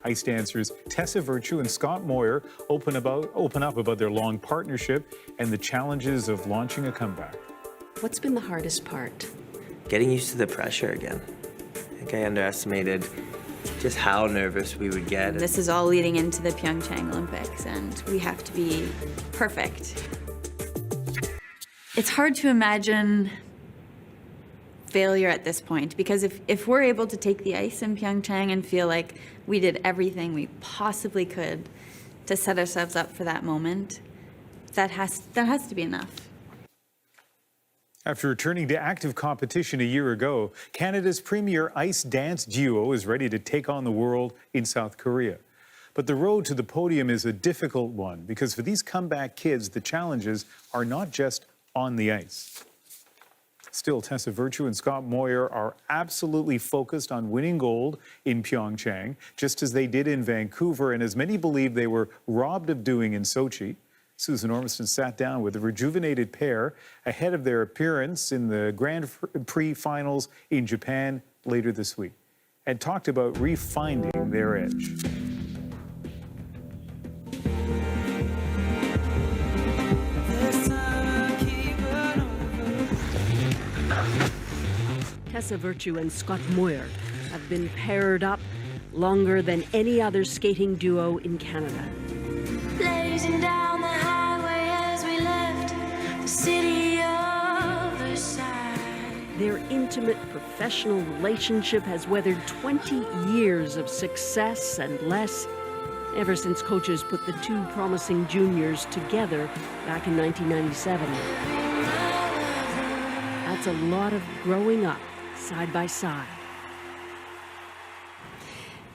Ice dancers Tessa Virtue and Scott Moyer open up about their long partnership and the challenges of launching a comeback. What's been the hardest part? Getting used to the pressure again. I think I underestimated just how nervous we would get. This is all leading into the Pyeongchang Olympics, and we have to be perfect. It's hard to imagine failure at this point, because if we're able to take the ice in Pyeongchang and feel like we did everything we possibly could to set ourselves up for that moment, that has to be enough. After returning to active competition a year ago, Canada's premier ice dance duo is ready to take on the world in South Korea. But the road to the podium is a difficult one, because for these comeback kids, the challenges are not just on the ice. Still, Tessa Virtue and Scott Moyer are absolutely focused on winning gold in Pyeongchang, just as they did in Vancouver, and as many believe they were robbed of doing in Sochi. Susan Ormiston sat down with the rejuvenated pair ahead of their appearance in the Grand Prix finals in Japan later this week, and talked about refinding their edge. Tessa Virtue and Scott Moyer have been paired up longer than any other skating duo in Canada. Blazing down the highway as we left the city of the side. Their intimate professional relationship has weathered 20 years of success and less, ever since coaches put the two promising juniors together back in 1997. That's a lot of growing up side by side.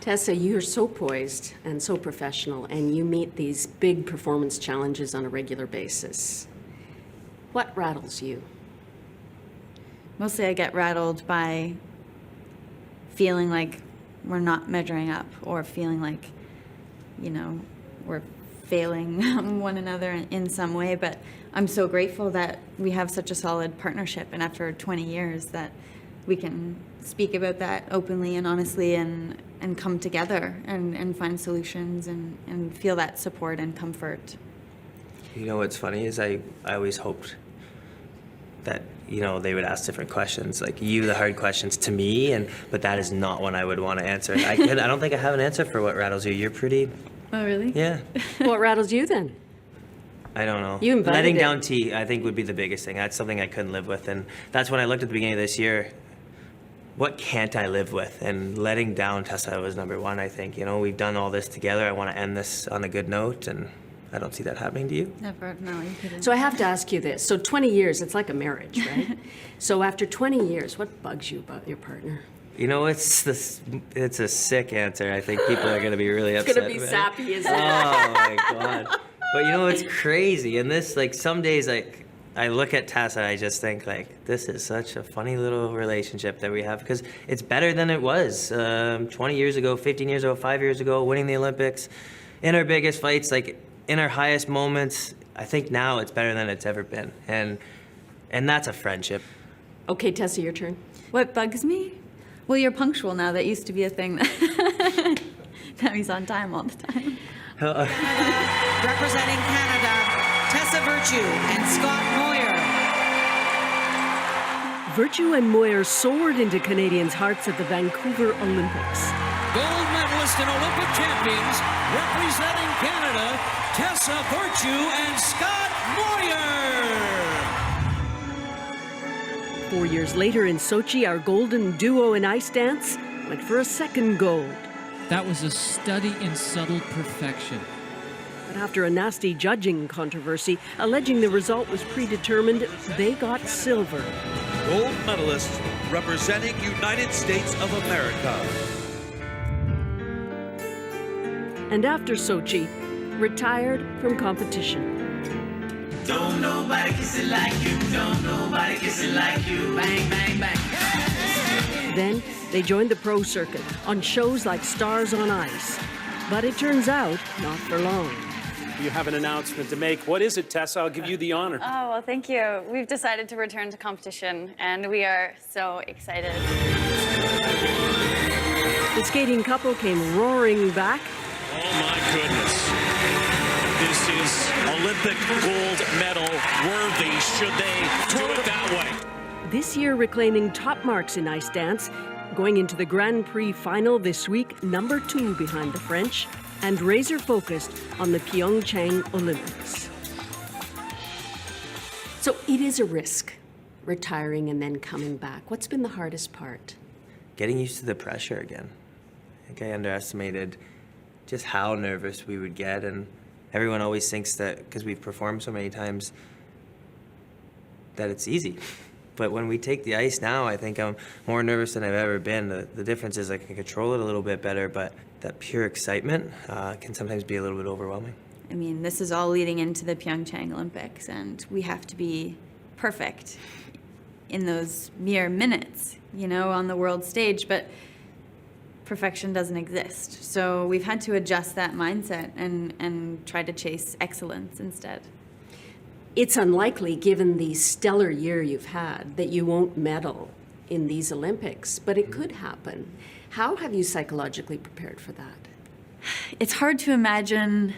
Tessa, you're so poised and so professional, and you meet these big performance challenges on a regular basis. What rattles you? Mostly I get rattled by feeling like we're not measuring up, or feeling like, you know, we're failing one another in some way. But I'm so grateful that we have such a solid partnership, and after 20 years that we can speak about that openly and honestly, and come together and find solutions and feel that support and comfort. You know what's funny is I always hoped that, you know, they would ask different questions, like the hard questions to me, but that is not one I would want to answer. I don't think I have an answer for what rattles you. You're pretty... Oh, really? Yeah. What rattles you then? I don't know. You invited Letting it. down T, I think, would be the biggest thing. That's something I couldn't live with, and that's when I looked at the beginning of this year. What can't I live with? And letting down Tessa was number one, I think. You know, we've done all this together. I want to end this on a good note, and I don't see that happening to you. Never, no, you couldn't. So I have to ask you this. So 20 years, it's like a marriage, right? So after 20 years, what bugs you about your partner? You know, it's a sick answer. I think people are going to be really upset. It's going to be about sappy, it. isn't it? Oh, my God. But, you know, it's crazy. And this, like, some days, like, I look at Tessa, I just think, like, this is such a funny little relationship that we have, because it's better than it was 20 years ago, 15 years ago, 5 years ago, winning the Olympics, in our biggest fights, like, in our highest moments. I think now it's better than it's ever been, and that's a friendship. Okay, Tessa, your turn. What bugs me? Well, you're punctual now. That used to be a thing that he's on time all the time. Representing Canada, Tessa Virtue and Scott Moyer. Virtue and Moyer soared into Canadians' hearts at the Vancouver Olympics. Gold medalist and Olympic champions, representing Canada, Tessa Virtue and Scott Moyer. 4 years later in Sochi, our golden duo in ice dance went for a second gold. That was a study in subtle perfection. But after a nasty judging controversy alleging the result was predetermined, they got silver. Gold medalists representing United States of America. And after Sochi, retired from competition. Don't nobody kiss it like you, don't nobody kiss it like you. Bang, bang, bang. Then they joined the pro circuit on shows like Stars on Ice. But it turns out, not for long. You have an announcement to make. What is it, Tessa? I'll give you the honor. Oh, well, thank you. We've decided to return to competition, and we are so excited. The skating couple came roaring back. Oh my goodness. This is Olympic gold medal worthy. Should they do it that way? This year reclaiming top marks in ice dance, going into the Grand Prix final this week, #2 behind the French, and razor focused on the Pyeongchang Olympics. So it is a risk, retiring and then coming back. What's been the hardest part? Getting used to the pressure again. I think I underestimated just how nervous we would get, and everyone always thinks that because we've performed so many times that it's easy. But when we take the ice now, I think I'm more nervous than I've ever been. The difference is I can control it a little bit better, but that pure excitement can sometimes be a little bit overwhelming. I mean, this is all leading into the Pyeongchang Olympics, and we have to be perfect in those mere minutes, you know, on the world stage, but perfection doesn't exist. So we've had to adjust that mindset and try to chase excellence instead. It's unlikely, given the stellar year you've had, that you won't medal in these Olympics, but it could happen. How have you psychologically prepared for that? It's hard to imagine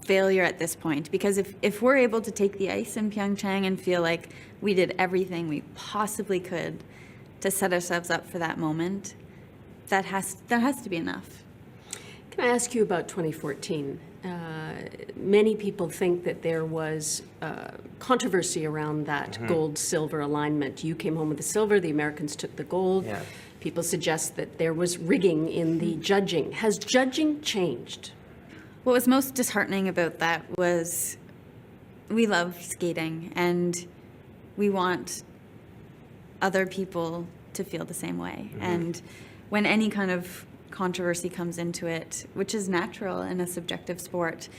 failure at this point, because if we're able to take the ice in Pyeongchang and feel like we did everything we possibly could to set ourselves up for that moment, that has to be enough. Can I ask you about 2014? Many people think that there was controversy around that gold-silver alignment. You came home with the silver, the Americans took the gold. Yeah. People suggest that there was rigging in the judging. Has judging changed? What was most disheartening about that was we love skating, and we want other people to feel the same way. And when any kind of controversy comes into it, which is natural in a subjective sport,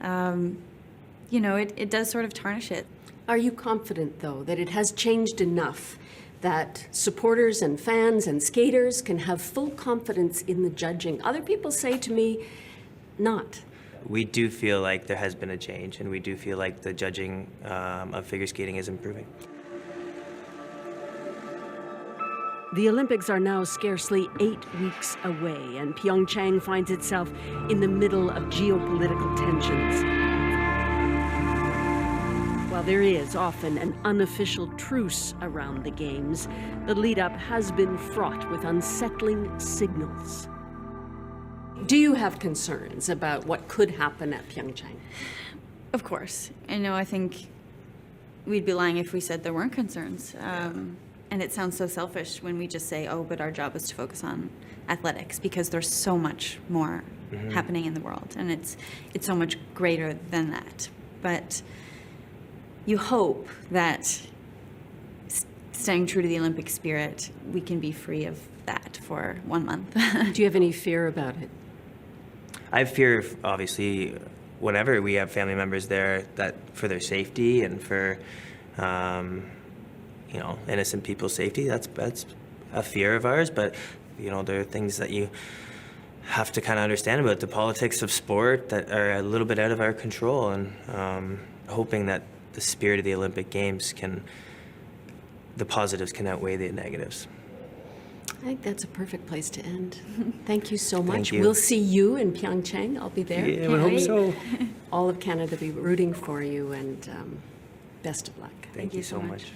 you know, it does sort of tarnish it. Are you confident, though, that it has changed enough that supporters and fans and skaters can have full confidence in the judging? Other people say to me, not. We do feel like there has been a change, and we do feel like the judging of figure skating is improving. The Olympics are now scarcely 8 weeks away, and Pyeongchang finds itself in the middle of geopolitical tensions. While there is often an unofficial truce around the Games, the lead-up has been fraught with unsettling signals. Do you have concerns about what could happen at Pyeongchang? Of course. I think we'd be lying if we said there weren't concerns. And it sounds so selfish when we just say, oh, but our job is to focus on athletics, because there's so much more happening in the world, and it's so much greater than that. But you hope that staying true to the Olympic spirit, we can be free of that for 1 month. Do you have any fear about it? I have fear, obviously, whenever we have family members there, that for their safety and for innocent people's safety. That's a fear of ours, but there are things that you have to kind of understand about the politics of sport that are a little bit out of our control, and hoping that the spirit of the Olympic Games the positives can outweigh the negatives. I think that's a perfect place to end. Thank you so much. Thank you. We'll see you in Pyeongchang. I'll be there. Yeah, I hope so. All of Canada will be rooting for you, and best of luck. Thank you so much.